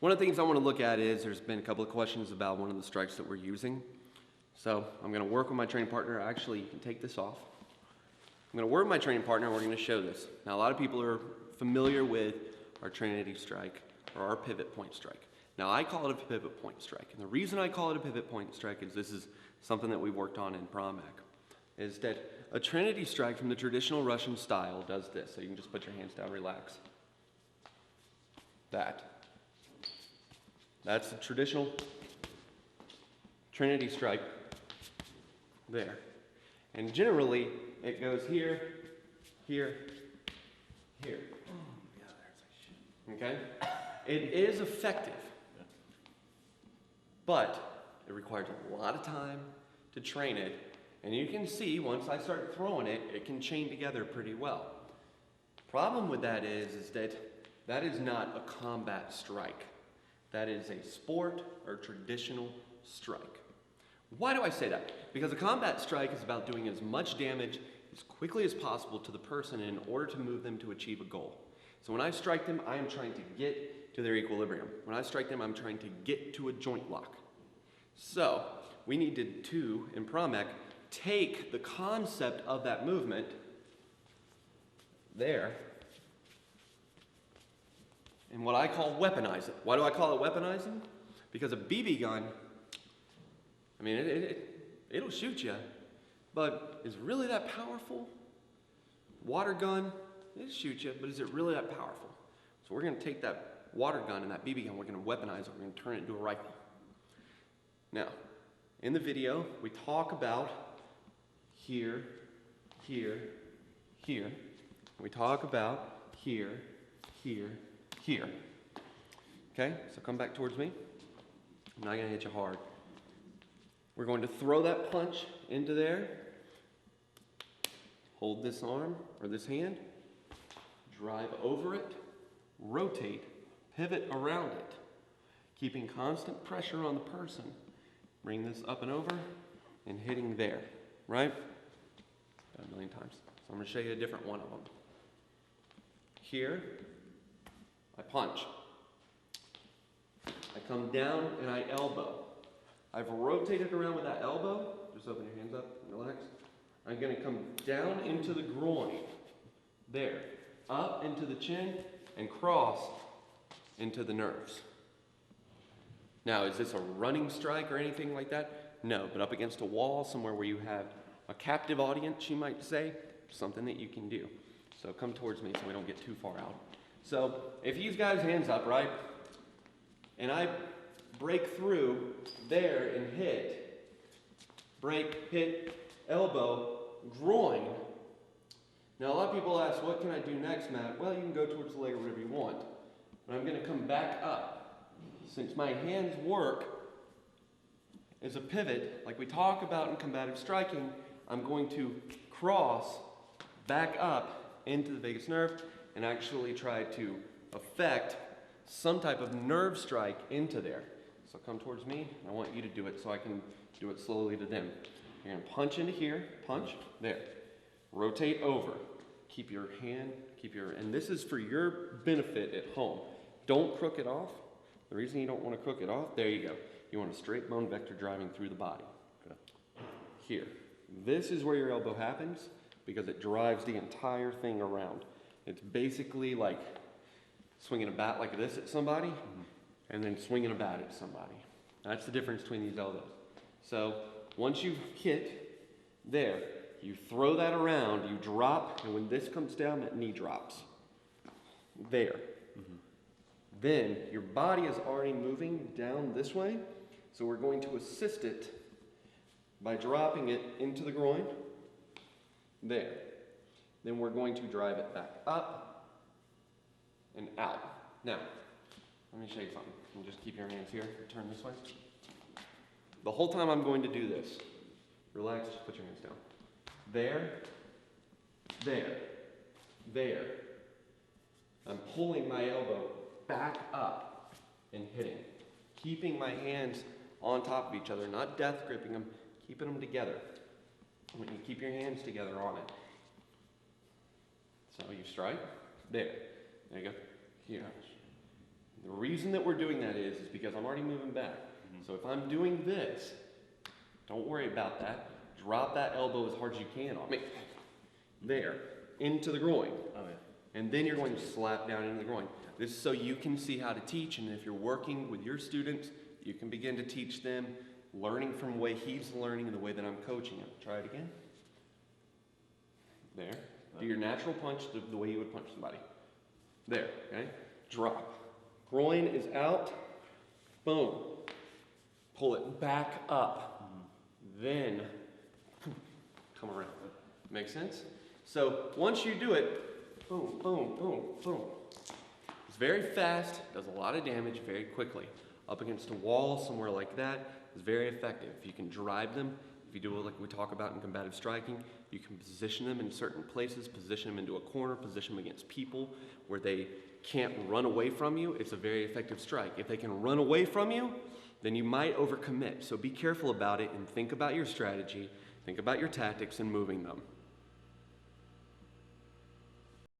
One of the things I want to look at is there's been a couple of questions about one of the strikes that we're using. So I'm going to work with my training partner. Actually, you can take this off. I'm going to work with my training partner and we're going to show this. Now, a lot of people are familiar with our Trinity strike or our pivot point strike. Now, I call it a pivot point strike. And the reason I call it a pivot point strike is this is something that we worked on in prom ec, is that a Trinity strike from the traditional Russian style does this. So you can just put your hands down, relax. That's the traditional Trinity strike there. And generally, it goes here, here, here. Okay? It is effective, but it requires a lot of time to train it. And you can see, once I start throwing it, it can chain together pretty well. Problem with that is that that is not a combat strike. That is a sport or traditional strike. Why do I say that? Because a combat strike is about doing as much damage as quickly as possible to the person in order to move them to achieve a goal. So when I strike them, I am trying to get to their equilibrium. When I strike them, I'm trying to get to a joint lock. So we needed to, in prom ec, take the concept of that movement there and what I call weaponize it. Why do I call it weaponizing? Because a BB gun, I mean, it'll shoot you, but is it really that powerful? Water gun, it'll shoot you, but is it really that powerful? So we're going to take that water gun and that BB gun, we're going to weaponize it, we're going to turn it into a rifle. Now, in the video, we talk about here, here, here. We talk about here, here, here. Okay, so come back towards me. I'm not going to hit you hard. We're going to throw that punch into there. Hold this arm or this hand. Drive over it. Rotate. Pivot around it. Keeping constant pressure on the person. Bring this up and over and hitting there. Right? Done a million times. So I'm going to show you a different one of them. Here, I punch. I come down and I elbow. I've rotated around with that elbow. Just open your hands up and relax. I'm going to come down into the groin. There. Up into the chin and cross into the nerves. Now, is this a running strike or anything like that? No, but up against a wall, somewhere where you have a captive audience, you might say, something that you can do. So come towards me so we don't get too far out. So if you guys hands up, right, and I break through there and hit, break, hit, elbow, groin. Now a lot of people ask, what can I do next, Matt? Well, you can go towards the leg or whatever you want. But I'm going to come back up. Since my hands work as a pivot, like we talk about in combative striking, I'm going to cross back up into the vagus nerve and actually try to affect some type of nerve strike into there. So come towards me. I want you to do it so I can do it slowly to them. You're going to punch into here, punch, there. Rotate over. Keep your hand, and this is for your benefit at home. Don't crook it off. The reason you don't want to crook it off, there you go. You want a straight bone vector driving through the body. Good. Here. This is where your elbow happens because it drives the entire thing around. It's basically like swinging a bat like this at somebody and then swinging a bat at somebody. That's the difference between these elbows. So once you've hit there, you throw that around, you drop, and when this comes down, that knee drops. There. Then your body is already moving down this way, so we're going to assist it by dropping it into the groin. There. Then we're going to drive it back up and out. Now, let me show you something. You can just keep your hands here, turn this way. The whole time I'm going to do this, relax, just put your hands down. There, there, there. I'm pulling my elbow back up and hitting. Keeping my hands on top of each other, not death gripping them, keeping them together. When you keep your hands together on it. So you strike, there. There you go. Here. The reason that we're doing that is because I'm already moving back. So if I'm doing this, don't worry about that. Drop that elbow as hard as you can on me. There, into the groin. Oh, yeah. And then you're going to slap down into the groin. This is so you can see how to teach, and if you're working with your students, you can begin to teach them, learning from the way he's learning and the way that I'm coaching him. Try it again. There. Do your natural punch the way you would punch somebody. There, okay? Drop. Groin is out. Boom. Pull it back up. Then come around. Make sense? So once you do it, boom, boom, boom, boom. It's very fast, does a lot of damage very quickly. Up against a wall, somewhere like that, is very effective. You can drive them. If you do it like we talk about in combative striking, you can position them in certain places, position them into a corner, position them against people where they can't run away from you. It's a very effective strike. If they can run away from you, then you might overcommit. So be careful about it and think about your strategy, think about your tactics and moving them.